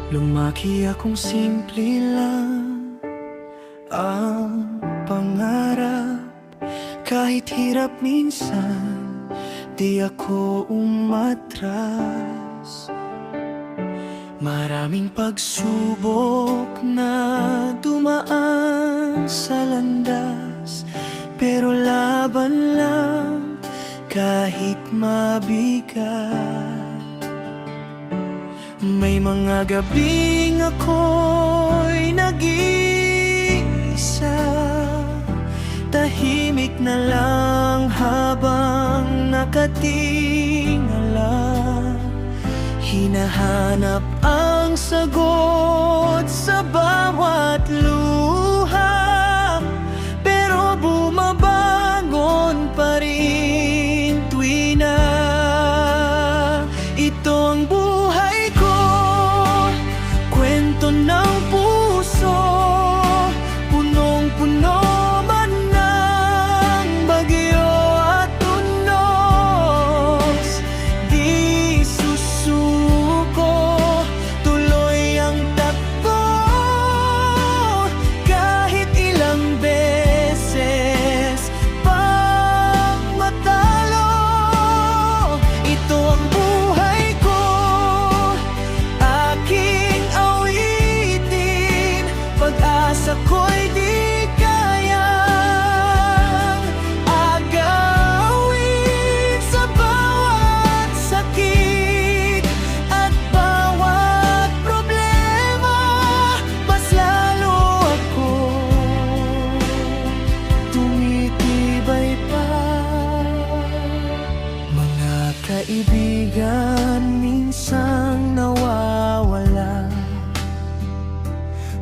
Lumaki akong simple lang ang pangarap. Kahit hirap minsan, di ako umatras. Maraming pagsubok na dumaan sa landas, pero laban lang kahit mabigat. May mga gabing ako'y nag-iisa, tahimik na lang habang nakatingala. Hinahanap ang sagot sa bawat luha, pero bumabangon pa rin tuwi na. Ito ang buhay ko, kwento ng puso, punong-puno man ng bagyo at unos. Di susuko, tuloy ang takbo, kahit ilang beses pang matalo. Ito ang buhay ko, aking awitin, pag-asa ko'y di kayang agawin. Sa bawat sakit at bawat problema, mas lalo ako tumitibay pa. Mga kaibigan minsang nawawala,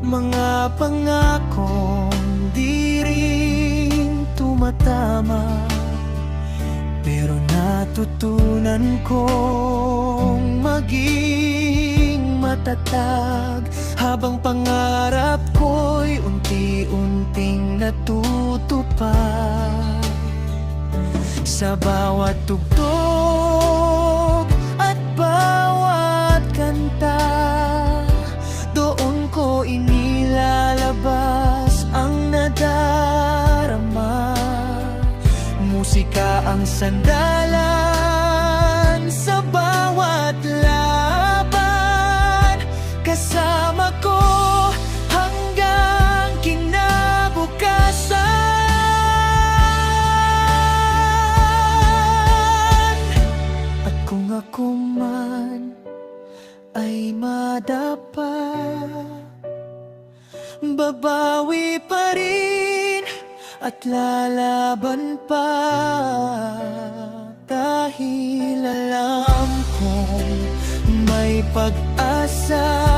mga pangakong di rin tumatama, pero natutunan kong maging matatag habang pangarap ko'y unti-unting natutupad. Sa bawat tugtog at bawat kanta, doon ko inilalabas ang nadarama. Musika ang sandalan sa bawat laban, kasama ko hanggang kinabukasan. At kung ako man ay madapa, babawi pa rin at lalaban pa, dahil alam kong may pag-asa